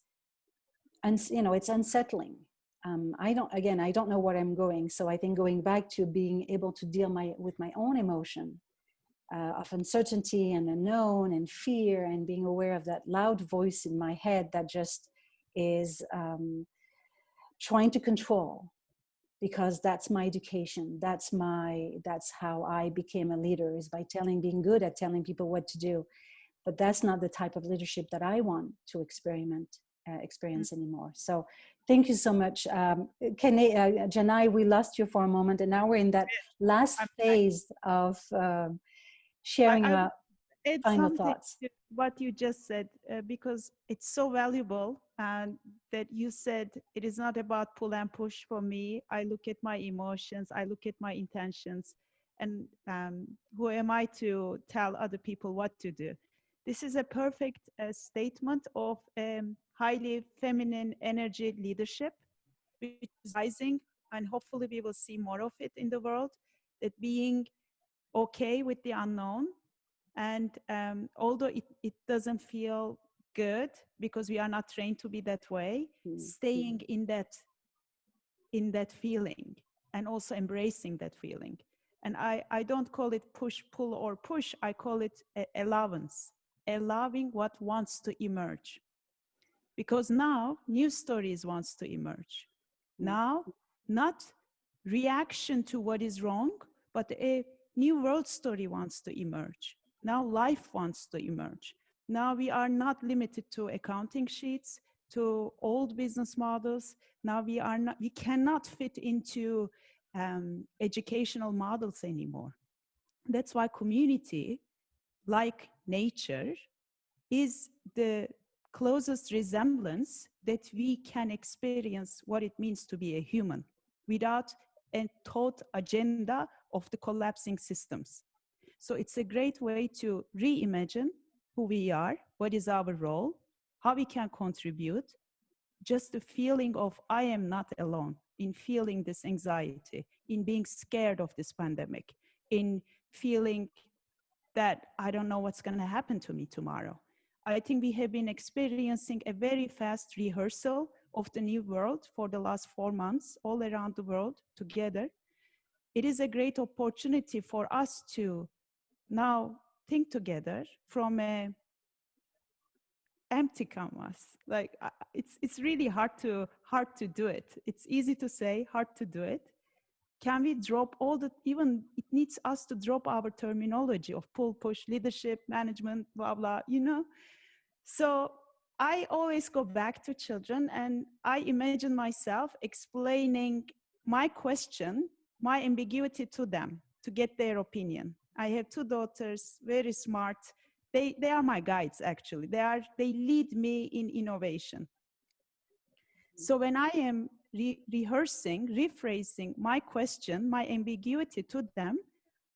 you know, it's unsettling. I don't know where I'm going. So I think going back to being able to deal with my own emotion of uncertainty and unknown and fear, and being aware of that loud voice in my head that just is trying to control, because that's my education. That's how I became a leader, is by being good at telling people what to do. But that's not the type of leadership that I want to experience anymore. So thank you so much. Canay, we lost you for a moment, and now we're in that last phase of sharing our final thoughts. To what you just said, because it's so valuable, and that you said it is not about pull and push for me. I look at my emotions, I look at my intentions, and who am I to tell other people what to do? This is a perfect statement of highly feminine energy leadership, which is rising, and hopefully we will see more of it in the world, that being okay with the unknown. And although it doesn't feel good, because we are not trained to be that way, staying in that feeling, and also embracing that feeling. And I don't call it push, pull, or push. I call it allowance, allowing what wants to emerge. Because now new stories wants to emerge. Now, not reaction to what is wrong, but a new world story wants to emerge. Now life wants to emerge. Now we are not limited to accounting sheets, to old business models. Now we cannot fit into educational models anymore. That's why community, like nature, is the closest resemblance that we can experience what it means to be a human, without a thought agenda of the collapsing systems. So it's a great way to reimagine who we are, what is our role, how we can contribute. Just the feeling of I am not alone in feeling this anxiety, in being scared of this pandemic, in feeling that I don't know what's going to happen to me tomorrow. I think we have been experiencing a very fast rehearsal of the new world for the last 4 months, all around the world together. It is a great opportunity for us to now think together from a empty canvas. Like it's really hard to do it. It's easy to say, hard to do it. Can we drop even it needs us to drop our terminology of pull, push, leadership, management, blah, blah, you know? So I always go back to children, and I imagine myself explaining my question, my ambiguity to them to get their opinion. I have two daughters, very smart. They are my guides, actually. They lead me in innovation. So when I am rehearsing, rephrasing my question, my ambiguity to them,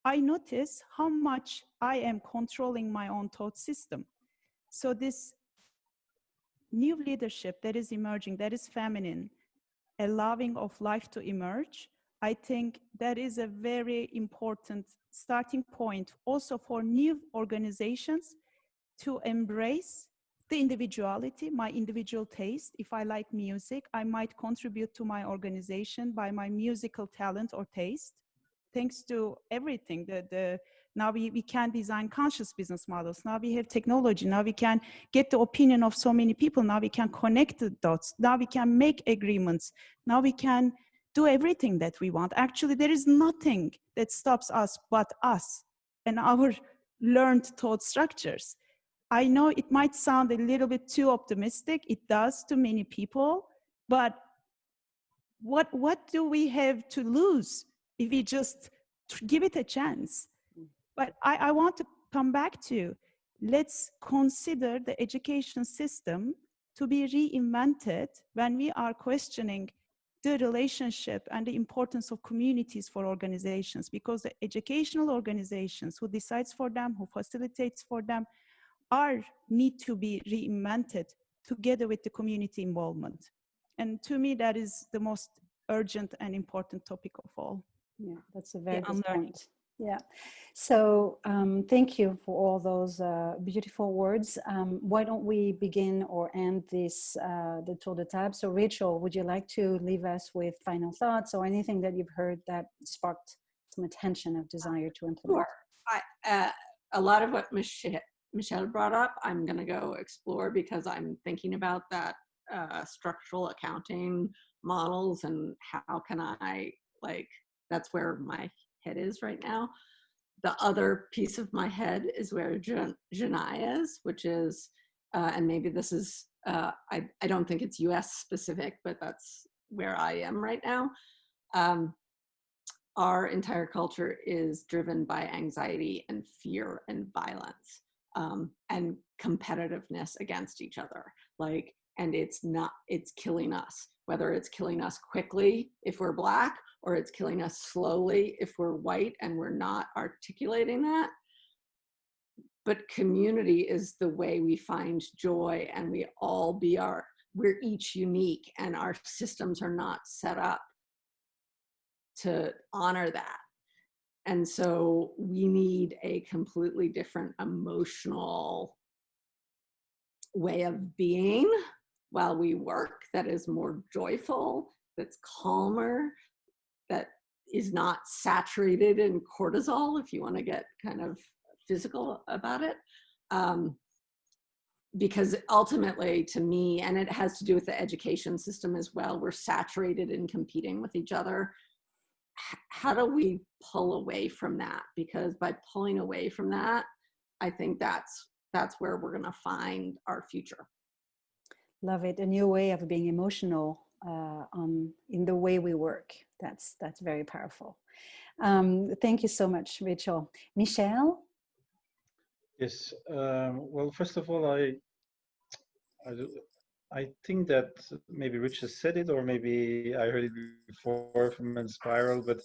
I notice how much I am controlling my own thought system. So this new leadership that is emerging, that is feminine, allowing of life to emerge, I think that is a very important starting point also for new organizations to embrace the individuality, my individual taste. If I like music, I might contribute to my organization by my musical talent or taste. Thanks to everything, now we can design conscious business models. Now we have technology. Now we can get the opinion of so many people. Now we can connect the dots. Now we can make agreements. Now we can do everything that we want. Actually, there is nothing that stops us but us and our learned thought structures. I know it might sound a little bit too optimistic. It does to many people, but what do we have to lose if we just give it a chance? But I want to come back to, let's consider the education system to be reinvented when we are questioning the relationship and the importance of communities for organizations, because the educational organizations who decides for them, who facilitates for them, need to be reinvented together with the community involvement. And to me, that is the most urgent and important topic of all. Yeah, that's a very good unlearning. point. Yeah. So thank you for all those beautiful words. Why don't we begin or end this, the tour de table? So Rachel, would you like to leave us with final thoughts or anything that you've heard that sparked some attention of desire to implement? Sure. A lot of what Michel brought up, I'm going to go explore, because I'm thinking about that structural accounting models and how can I, that's where my head is right now. The other piece of my head is where Canay is, which is, and maybe this is, I don't think it's US specific, but that's where I am right now. Our entire culture is driven by anxiety and fear and violence, and competitiveness against each other. And it's killing us, whether it's killing us quickly if we're Black, or it's killing us slowly if we're white and we're not articulating that. But community is the way we find joy, and we're each unique, and our systems are not set up to honor that. And so we need a completely different emotional way of being while we work that is more joyful, that's calmer, that is not saturated in cortisol, if you want to get kind of physical about it. Because ultimately, to me, and it has to do with the education system as well, we're saturated in competing with each other. How do we pull away from that? Because by pulling away from that, I think that's where we're going to find our future. Love it. A new way of being emotional in the way we work. That's very powerful. Thank you so much, Rachel. Michel? Yes. Well, first of all, I think that maybe Richard said it, or maybe I heard it before from Inspiral, but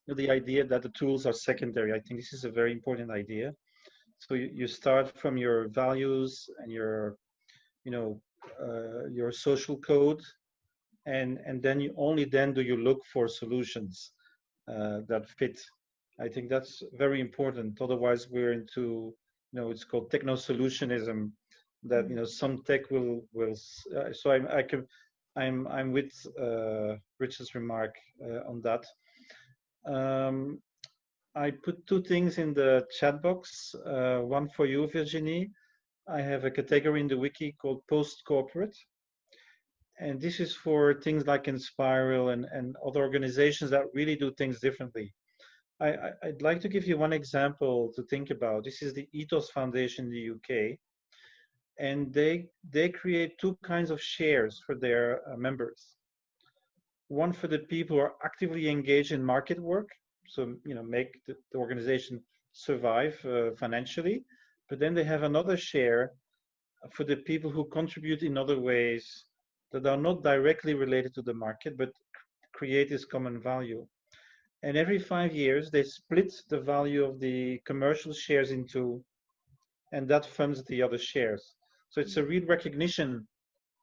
the idea that the tools are secondary, I think this is a very important idea. So you start from your values and your social code, and then only then do you look for solutions that fit. I think that's very important. Otherwise, we're into, it's called techno-solutionism. That some tech will. So I'm with Richard's remark on that. I put two things in the chat box. One for you, Virginie. I have a category in the wiki called post-corporate. And this is for things like Inspiral and other organizations that really do things differently. I'd like to give you one example to think about. This is the Ethos Foundation in the UK. and they create two kinds of shares for their members. One for the people who are actively engaged in market work, so make the organization survive financially, but then they have another share for the people who contribute in other ways that are not directly related to the market but create this common value. And every 5 years they split the value of the commercial shares in two, and that funds the other shares. So it's a real recognition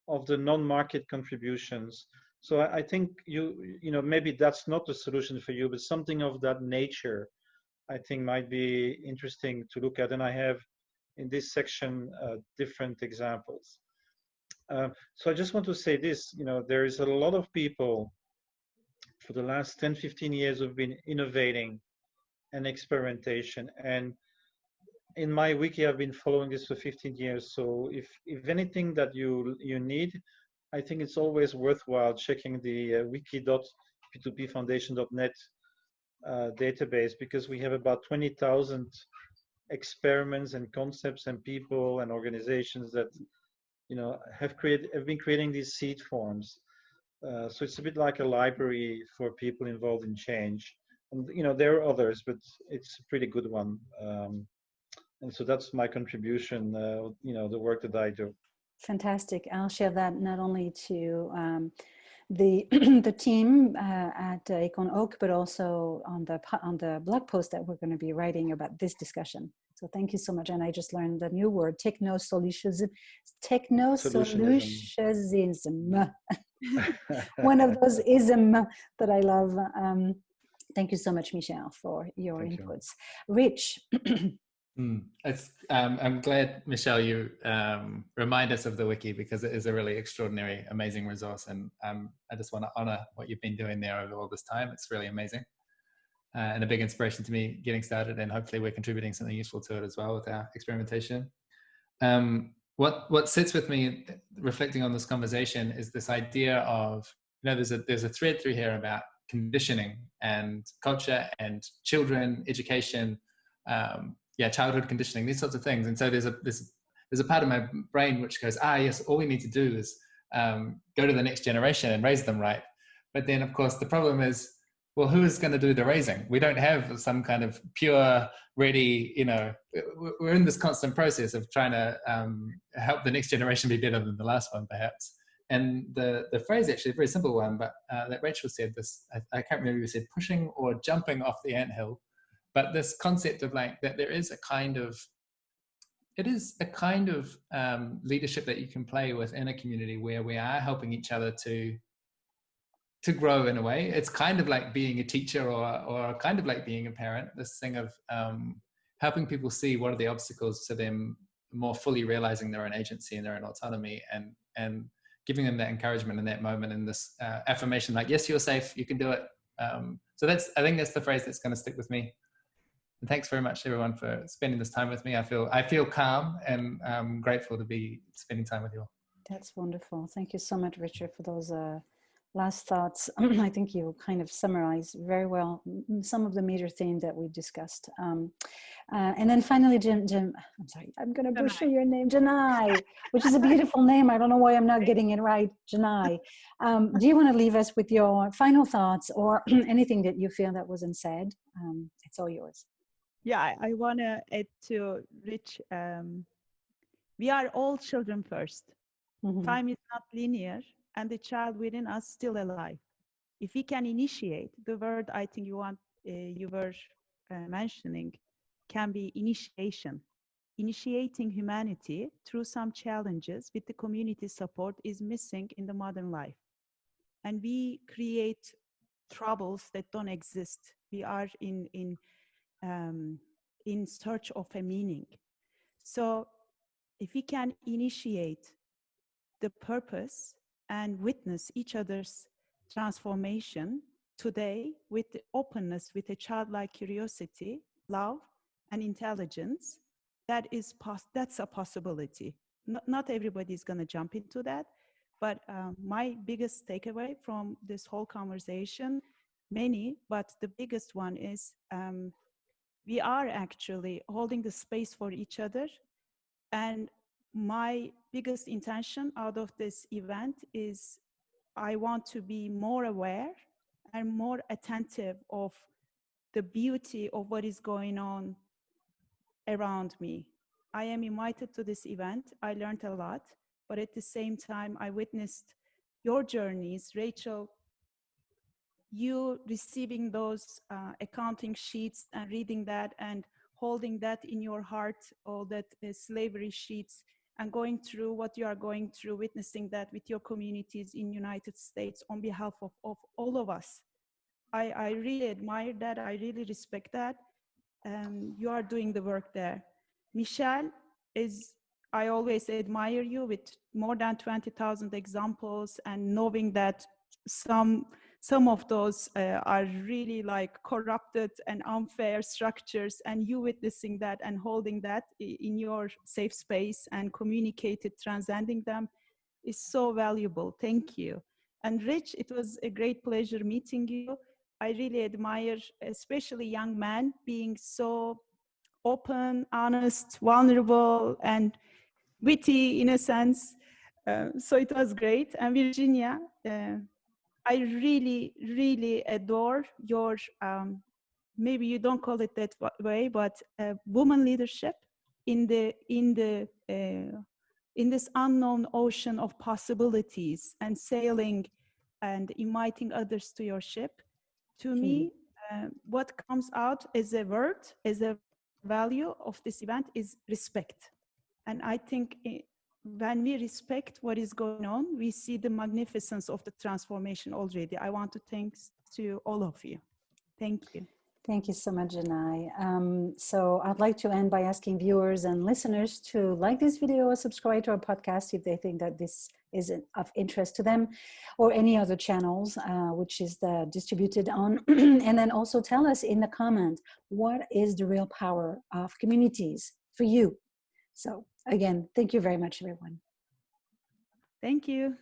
of the non-market contributions. So I think maybe that's not the solution for you, but something of that nature I think might be interesting to look at. And I have in this section different examples. So I just want to say this, there is a lot of people for the last 10, 15 years who've been innovating and experimentation. And in my wiki, I've been following this for 15 years. So if anything that you need, I think it's always worthwhile checking the wiki.p2pfoundation.net database, because we have about 20,000 experiments and concepts and people and organizations that have been creating these seed forms. So it's a bit like a library for people involved in change. And there are others, but it's a pretty good one. And so that's my contribution, the work that I do. Fantastic. I'll share that not only to the the team at Econ Oak, but also on the blog post that we're going to be writing about this discussion. So thank you so much. And I just learned the new word, technosolutionism. One of those ism that I love. Thank you so much, Michel, for your inputs. Rich. I'm glad, Michelle, you remind us of the wiki, because it is a really extraordinary, amazing resource. And I just want to honor what you've been doing there over all this time. It's really amazing and a big inspiration to me getting started. And hopefully we're contributing something useful to it as well with our experimentation. What sits with me reflecting on this conversation is this idea of, there's a thread through here about conditioning and culture and children, education, childhood conditioning, these sorts of things. And so there's a part of my brain which goes, yes, all we need to do is go to the next generation and raise them right. But then, of course, the problem is, well, who is going to do the raising? We don't have some kind of pure, ready, we're in this constant process of trying to help the next generation be better than the last one, perhaps. And the phrase, actually, a very simple one, but that Rachel said this, I can't remember if you said pushing or jumping off the anthill. But this concept of that there is a kind of leadership that you can play within a community where we are helping each other to grow in a way. It's kind of like being a teacher or kind of like being a parent, this thing of helping people see what are the obstacles to them more fully realizing their own agency and their own autonomy, and giving them that encouragement in that moment, and this affirmation like, yes, you're safe, you can do it. So I think that's the phrase that's going to stick with me. And thanks very much, everyone, for spending this time with me. I feel calm, and I'm grateful to be spending time with you all. That's wonderful. Thank you so much, Richard, for those last thoughts. I think you kind of summarized very well some of the major themes that we discussed. And then finally, Jim, I'm sorry, I'm going to butcher your name, Janai, which is a beautiful name. I don't know why I'm not getting it right, Janai. Do you want to leave us with your final thoughts or anything that you feel that wasn't said? It's all yours. Yeah, I want to add to Rich. We are all children first. Mm-hmm. Time is not linear, and the child within us still alive. If we can initiate, the word I think you were mentioning can be initiation. Initiating humanity through some challenges with the community support is missing in the modern life. And we create troubles that don't exist. We are in search of a meaning. So if we can initiate the purpose and witness each other's transformation today with the openness, with a childlike curiosity, love, and intelligence, that's a possibility. Not everybody is going to jump into that, but my biggest takeaway from this whole conversation, but the biggest one is we are actually holding the space for each other, and my biggest intention out of this event is I want to be more aware and more attentive of the beauty of what is going on around me. I am invited to this event. I learned a lot, but at the same time, I witnessed your journeys. Rachel, you receiving those accounting sheets and reading that and holding that in your heart, all that slavery sheets, and going through what you are going through, witnessing that with your communities in United States on behalf of all of us. I really admire that. I really respect that. You are doing the work there. Michel I always admire you with more than 20,000 examples, and knowing that some of those are really like corrupted and unfair structures, and you witnessing that and holding that in your safe space and communicated, transcending them is so valuable. Thank you. And Rich, it was a great pleasure meeting you. I really admire, especially young men, being so open, honest, vulnerable, and witty in a sense. So it was great. And Virginia, I really, really adore your, maybe you don't call it that way, but woman leadership in this unknown ocean of possibilities, and sailing and inviting others to your ship. To me, what comes out as a word, as a value of this event is respect. And I think when we respect what is going on, we see the magnificence of the transformation already. I want to thank to all of you. Thank you. Thank you so much, Canay. So I'd like to end by asking viewers and listeners to like this video or subscribe to our podcast if they think that this is of interest to them, or any other channels which is distributed on. And then also tell us in the comment, what is the real power of communities for you? So again, thank you very much, everyone. Thank you.